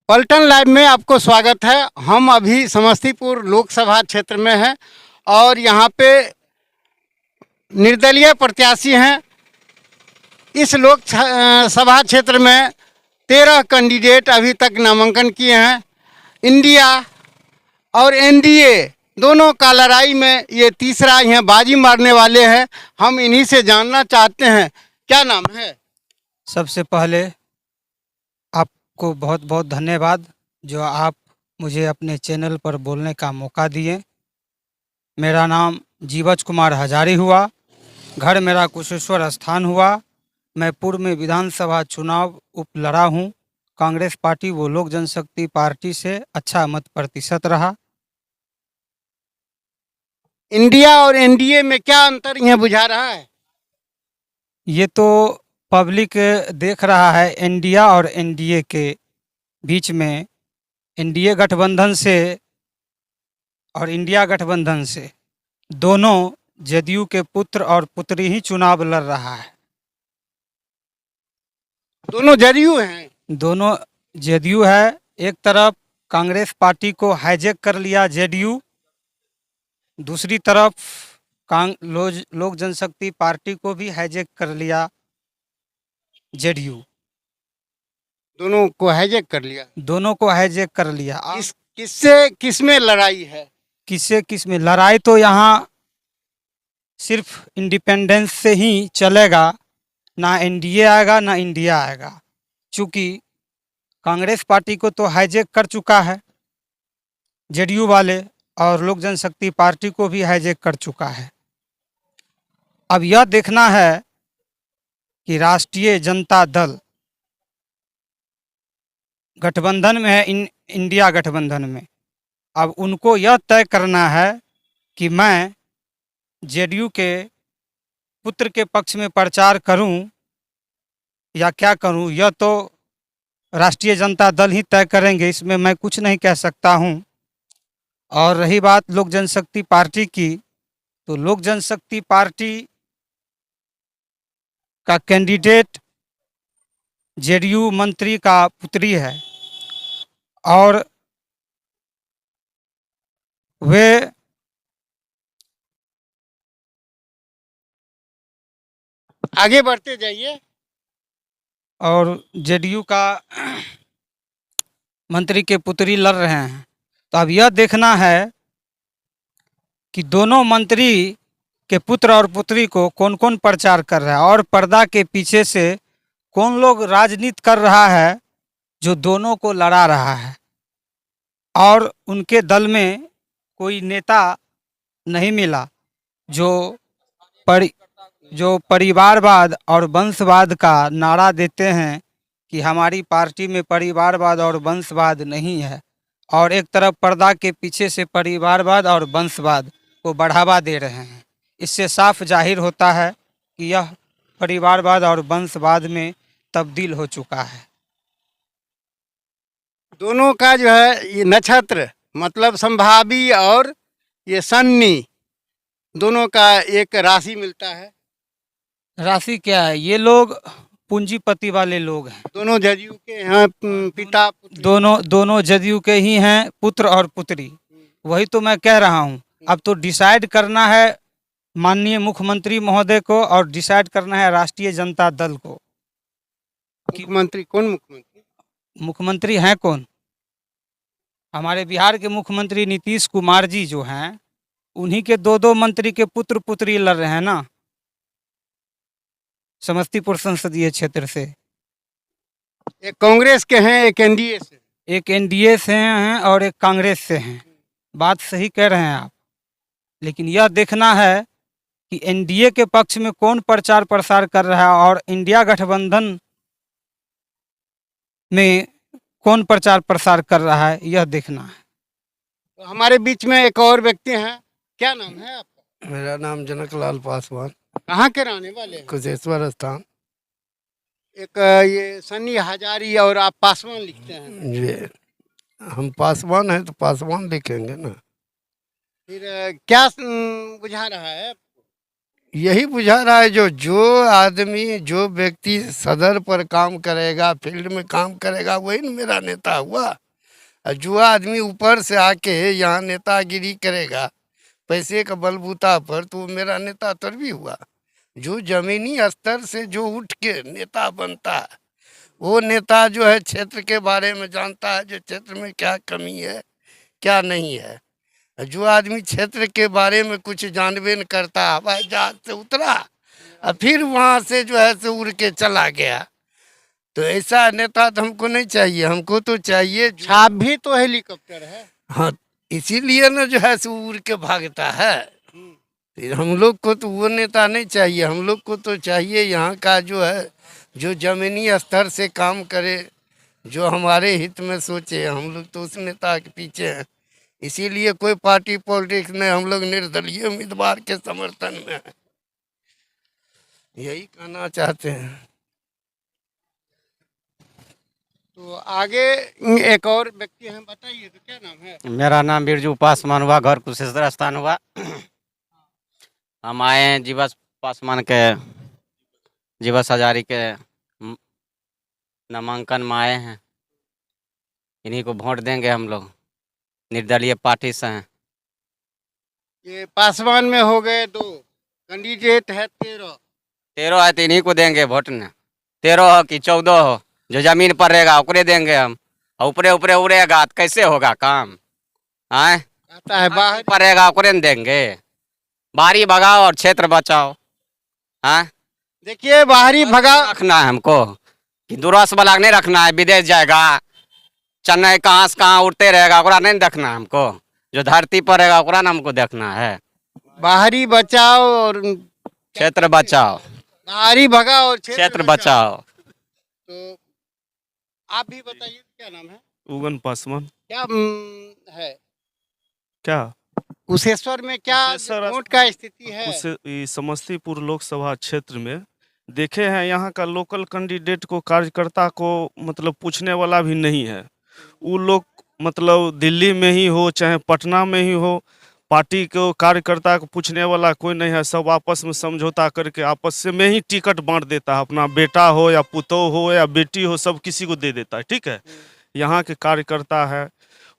पलटन लाइव में आपको स्वागत है। हम अभी समस्तीपुर लोकसभा क्षेत्र में हैं और यहाँ पे निर्दलीय प्रत्याशी हैं। इस सभा क्षेत्र में 13 कैंडिडेट अभी तक नामांकन किए हैं। इंडिया और एनडीए दोनों का लड़ाई में ये तीसरा यहाँ बाजी मारने वाले हैं। हम इन्हीं से जानना चाहते हैं, क्या नाम है? सबसे पहले आपको बहुत बहुत धन्यवाद जो आप मुझे अपने चैनल पर बोलने का मौका दिए। मेरा नाम जीवज कुमार हजारी हुआ। घर मेरा कुशेश्वर स्थान हुआ। मैं पूर्व में विधानसभा चुनाव उप लड़ा हूँ। कांग्रेस पार्टी वो लोक जनशक्ति पार्टी से अच्छा मत प्रतिशत रहा। इंडिया और एनडीए में क्या अंतर यहाँ बुझा रहा है? ये तो पब्लिक देख रहा है। इंडिया और एनडीए के बीच में एनडीए गठबंधन से और इंडिया गठबंधन से दोनों जदयू के पुत्र और पुत्री ही चुनाव लड़ रहा है। दोनों जदयू हैं। दोनों जदयू है। एक तरफ कांग्रेस पार्टी को हाईजैक कर लिया जेडीयू, दूसरी तरफ लोक जनशक्ति पार्टी को भी हाईजैक कर लिया जेडीयू। दोनों को हाईजैक कर लिया। दोनों को हाईजैक कर लिया। किससे किस में लड़ाई है? किससे किस में लड़ाई? तो यहाँ सिर्फ इंडिपेंडेंस से ही चलेगा। ना एनडीए आएगा ना इंडिया आएगा, चूँकि कांग्रेस पार्टी को तो हाईजैक कर चुका है जेडीयू वाले, और लोक जनशक्ति पार्टी को भी हाईजैक कर चुका है। अब यह देखना है कि राष्ट्रीय जनता दल गठबंधन में है, इंडिया गठबंधन में। अब उनको यह तय करना है कि मैं जेडीयू के पुत्र के पक्ष में प्रचार करूं या क्या करूं, यह तो राष्ट्रीय जनता दल ही तय करेंगे। इसमें मैं कुछ नहीं कह सकता हूं। और रही बात लोक जनशक्ति पार्टी की, तो लोक जनशक्ति पार्टी का कैंडिडेट जेडीयू मंत्री का पुत्री है और वे आगे बढ़ते जाइए। और जेडीयू का मंत्री के पुत्री लड़ रहे हैं। तो अब यह देखना है कि दोनों मंत्री के पुत्र और पुत्री को कौन कौन प्रचार कर रहा है और पर्दा के पीछे से कौन लोग राजनीति कर रहा है जो दोनों को लड़ा रहा है। और उनके दल में कोई नेता नहीं मिला जो परिवारवाद और वंशवाद का नारा देते हैं कि हमारी पार्टी में परिवारवाद और वंशवाद नहीं है, और एक तरफ पर्दा के पीछे से परिवारवाद और वंशवाद को बढ़ावा दे रहे हैं। इससे साफ जाहिर होता है कि यह परिवारवाद और वंशवाद में तब्दील हो चुका है। दोनों का जो है ये नक्षत्र मतलब संभावी और ये सन्नी, दोनों का एक राशि मिलता है। राशि क्या है? ये लोग पूंजीपति वाले लोग हैं। दोनों जदयू के हैं, पिता पुत्री। दोनों जदयू के ही हैं, पुत्र और पुत्री। वही तो मैं कह रहा हूँ। अब तो डिसाइड करना है माननीय मुख्यमंत्री महोदय को और डिसाइड करना है राष्ट्रीय जनता दल को। मुख्यमंत्री कौन? मुख्यमंत्री हैं कौन? हमारे बिहार के मुख्यमंत्री नीतीश कुमार जी जो हैं, उन्हीं के दो मंत्री के पुत्र पुत्री लड़ रहे हैं ना, समस्तीपुर संसदीय क्षेत्र से। एक कांग्रेस के हैं, एक एनडीए से। एक एनडीए से हैं और एक कांग्रेस से हैं। बात सही कह रहे हैं आप। लेकिन यह देखना है कि एनडीए के पक्ष में कौन प्रचार प्रसार कर रहा है और इंडिया गठबंधन में कौन प्रचार प्रसार कर रहा है, यह देखना है। तो हमारे बीच में एक और व्यक्ति हैं, क्या नाम है आपका? मेरा नाम जनकलाल पासवान। कहाँ के रहने वाले हैं? कुशेश्वर स्थान। एक ये सन्नी हजारी और आप पासवान लिखते हैं। ये हम पासवान हैं तो पासवान लिखेंगे ना। फिर क्या बुझा रहा है? यही बुझा रहा है जो आदमी जो व्यक्ति सदर पर काम करेगा, फील्ड में काम करेगा, वही न मेरा नेता हुआ। और जो आदमी ऊपर से आके यहाँ नेतागिरी करेगा पैसे का बलबूता पर, तो वो मेरा नेता तो भी हुआ। जो जमीनी स्तर से जो उठ के नेता बनता है, वो नेता जो है क्षेत्र के बारे में जानता है, जो क्षेत्र में क्या कमी है क्या नहीं है। जो आदमी क्षेत्र के बारे में कुछ जानबे न करता, हवाई जहाज से उतरा और फिर वहाँ से जो है से उड़ के चला गया, तो ऐसा नेता तो हमको नहीं चाहिए। हमको तो चाहिए छाप भी तो हेलीकॉप्टर है। हाँ, इसीलिए ना जो है से उड़ के भागता है। फिर हम लोग को तो वो नेता नहीं चाहिए। हम लोग को तो चाहिए यहाँ का जो है, जो जमीनी स्तर से काम करे, जो हमारे हित में सोचे। हम लोग तो उस नेता के पीछे हैं। इसीलिए कोई पार्टी पॉलिटिक्स में हम लोग निर्दलीय उम्मीदवार के समर्थन में हैं। यही कहना चाहते हैं। तो आगे एक और व्यक्ति हैं, बताइए तो क्या नाम है? मेरा नाम बिरजू पासवान हुआ, घर कुशेश्वर स्थान हुआ। हम आए हैं जीवस पासवान के, जीवस हजारी के नामांकन में आए हैं। इन्हीं को वोट देंगे हम लोग, निर्दलीय पार्टी से हैं। ये पासवान में हो गए 2 कैंडिडेट है, 13 है तो इन्हीं को देंगे वोट न। 13 हो कि 14 हो, जो जमीन पर रहेगा ओकरे देंगे हम। और ऊपरे ऊपरे उड़ेगा तो कैसे होगा काम? आए आता है बाहर। पर रहेगा ओकरे न देंगे। बाहरी भगाओ और क्षेत्र बचाओ। हाँ, देखिए बाहरी भगाओ रखना है हमको कि दूरस वाला नहीं रखना है, विदेश जाएगा, चेन्नई कहाँ से कहाँ उड़ते रहेगा, ओकरा नहीं देखना है हमको। जो धरती पर रहेगा ओकरा ना हमको देखना है। बाहरी बचाओ और क्षेत्र बचाओ, बाहरी भगाओ और क्षेत्र बचाओ। तो आप भी बताइए क्या नाम है? उगन पासवान। क्या है क्या कुशेश्वर में क्या कुशेश्वर वोट का स्थिति है? समस्तीपुर लोकसभा क्षेत्र में देखे हैं, यहाँ का लोकल कैंडिडेट को, कार्यकर्ता को मतलब पूछने वाला भी नहीं है। वो लोग मतलब दिल्ली में ही हो चाहे पटना में ही हो, पार्टी को कार्यकर्ता को पूछने वाला कोई नहीं है। सब आपस में समझौता करके आपस से में ही टिकट बांट देता है। अपना बेटा हो या पुतोह हो या बेटी हो, सब किसी को दे देता है। ठीक है, यहाँ के कार्यकर्ता है,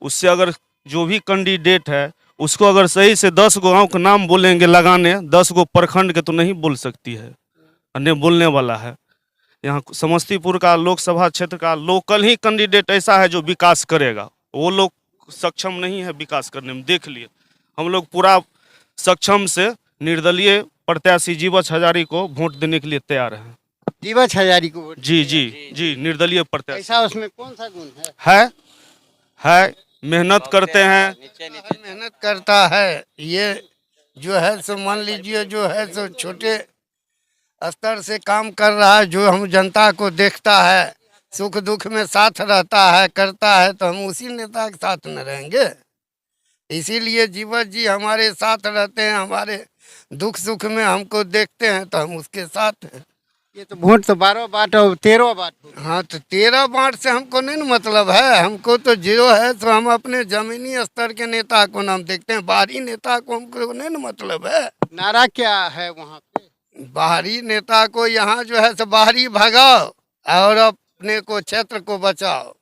उससे अगर जो भी कैंडिडेट है उसको अगर सही से 10 गो गाँव का नाम बोलेंगे लगाने, 10 गो प्रखंड के तो नहीं बोल सकती है, अन्य बोलने वाला है। यहाँ समस्तीपुर का लोकसभा क्षेत्र का लोकल ही कैंडिडेट ऐसा है जो विकास करेगा। वो लोग सक्षम नहीं है विकास करने में। देख लिए हम लोग पूरा सक्षम से निर्दलीय प्रत्याशी जीवछ हजारी को वोट देने के लिए तैयार हैं। जीवछ हजारी को वोट? जी जी जी, निर्दलीय प्रत्याशी। ऐसा उसमें कौन सा गुण है? मेहनत करते हैं, मेहनत करता है। ये जो है सो मान लीजिए जो है सो छोटे स्तर से काम कर रहा है, जो हम जनता को देखता है, सुख दुख में साथ रहता है, करता है, तो हम उसी नेता के साथ न रहेंगे। इसीलिए जीवछ जी हमारे साथ रहते हैं, हमारे दुख सुख में हमको देखते हैं, तो हम उसके साथ हैं। ये तो वोट तो 12 बांट और 13 बांट। हाँ, तो 13 बांट से हमको नहीं न मतलब है। हमको तो जो है तो हम अपने जमीनी स्तर के नेता को नाम देखते हैं, बाहरी नेता को हमको नहीं न मतलब है। नारा क्या है वहाँ पे? बाहरी नेता को यहाँ जो है सो बाहरी भगाओ और अपने को क्षेत्र को बचाओ।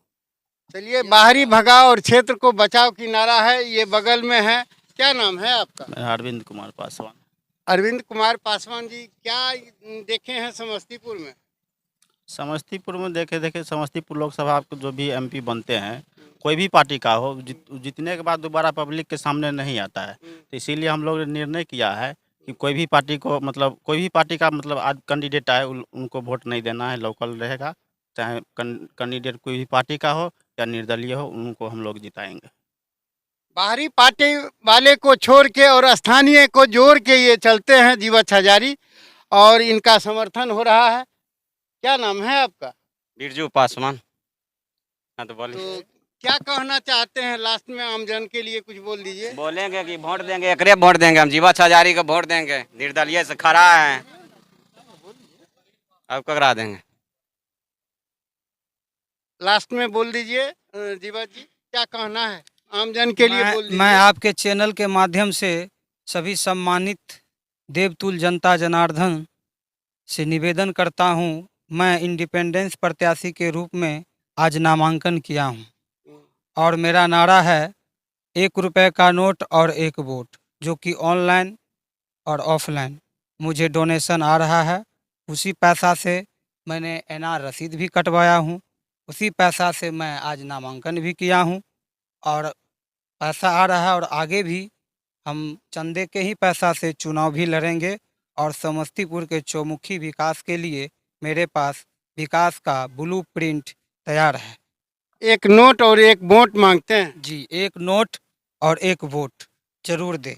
चलिए, बाहरी भगाओ और क्षेत्र को बचाओ की नारा है। ये बगल में है, क्या नाम है आपका? अरविंद कुमार पासवान। अरविंद कुमार पासवान जी, क्या देखे हैं समस्तीपुर में? समस्तीपुर में देखे समस्तीपुर लोकसभा के जो भी एमपी बनते हैं, कोई भी पार्टी का हो, जीतने के बाद दोबारा पब्लिक के सामने नहीं आता है। तो इसीलिए हम लोग ने निर्णय किया है कि कोई भी पार्टी को मतलब कोई भी पार्टी का मतलब आज कैंडिडेट आए उनको वोट नहीं देना है। लोकल रहेगा, चाहे कैंडिडेट कोई भी पार्टी का हो या निर्दलीय हो, उनको हम लोग जिताएंगे। बाहरी पार्टी वाले को छोड़ के और स्थानीय को जोड़ के ये चलते हैं जीवछ हजारी, और इनका समर्थन हो रहा है। क्या नाम है आपका? बिरजू पासवान। हाँ तो बोलिए। तो क्या कहना चाहते हैं लास्ट में आमजन के लिए? कुछ बोल दीजिए। बोलेंगे कि वोट देंगे, एकरे वोट देंगे हम, जीवछ हजारी को वोट देंगे। निर्दलीय से खड़ा है, अब ककरा देंगे? लास्ट में बोल दीजिए जीवछ जी, क्या कहना है आमजन के लिए? बोल दीजिए। मैं आपके चैनल के माध्यम से सभी सम्मानित देवतुल जनता जनार्दन से निवेदन करता हूं, मैं इंडिपेंडेंस प्रत्याशी के रूप में आज नामांकन किया हूं और मेरा नारा है 1 रुपए का नोट और 1 वोट, जो कि ऑनलाइन और ऑफलाइन मुझे डोनेशन आ रहा है। उसी पैसा से मैंने एनआर रसीद भी कटवाया हूं, उसी पैसा से मैं आज नामांकन भी किया हूं और पैसा आ रहा है और आगे भी हम चंदे के ही पैसा से चुनाव भी लड़ेंगे और समस्तीपुर के चौमुखी विकास के लिए मेरे पास विकास का ब्लूप्रिंट तैयार है। 1 नोट और 1 वोट मांगते हैं। जी, 1 नोट और 1 वोट जरूर दे।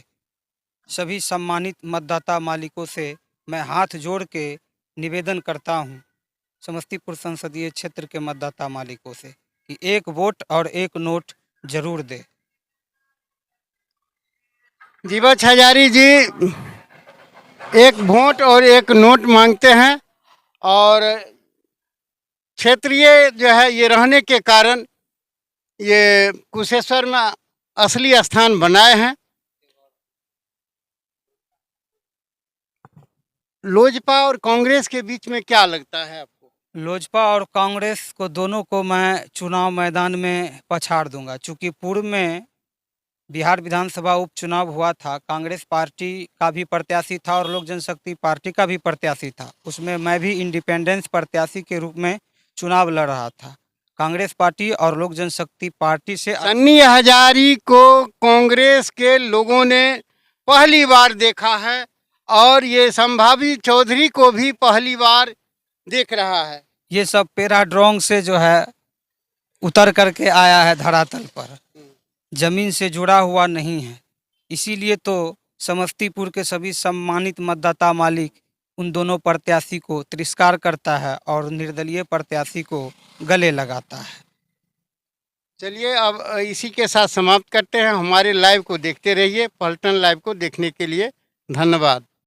सभी सम्मानित मतदाता मालिकों से मैं हाथ जोड़ के निवेदन करता हूं, समस्तीपुर संसदीय क्षेत्र के मतदाता मालिकों से, कि 1 वोट और 1 नोट जरूर दे। जीवछ हजारी जी 1 वोट और 1 नोट मांगते हैं और क्षेत्रीय जो है ये रहने के कारण ये कुशेश्वर में असली स्थान बनाए हैं। लोजपा और कांग्रेस के बीच में क्या लगता है आपको? लोजपा और कांग्रेस को दोनों को मैं चुनाव मैदान में पछाड़ दूंगा, चूँकि पूर्व में बिहार विधानसभा उपचुनाव हुआ था, कांग्रेस पार्टी का भी प्रत्याशी था और लोक जनशक्ति पार्टी का भी प्रत्याशी था। उसमें मैं भी इंडिपेंडेंस प्रत्याशी के रूप में चुनाव लड़ रहा था। कांग्रेस पार्टी और लोक जनशक्ति पार्टी से सन्नी हजारी को कांग्रेस के लोगों ने पहली बार देखा है और ये संभावी चौधरी को भी पहली बार देख रहा है। ये सब पैराड्रोंग से जो है उतर करके आया है धरातल पर, जमीन से जुड़ा हुआ नहीं है। इसीलिए तो समस्तीपुर के सभी सम्मानित मतदाता मालिक उन दोनों प्रत्याशी को तिरस्कार करता है और निर्दलीय प्रत्याशी को गले लगाता है। चलिए अब इसी के साथ समाप्त करते हैं। हमारे लाइव को देखते रहिए। पलटन लाइव को देखने के लिए धन्यवाद।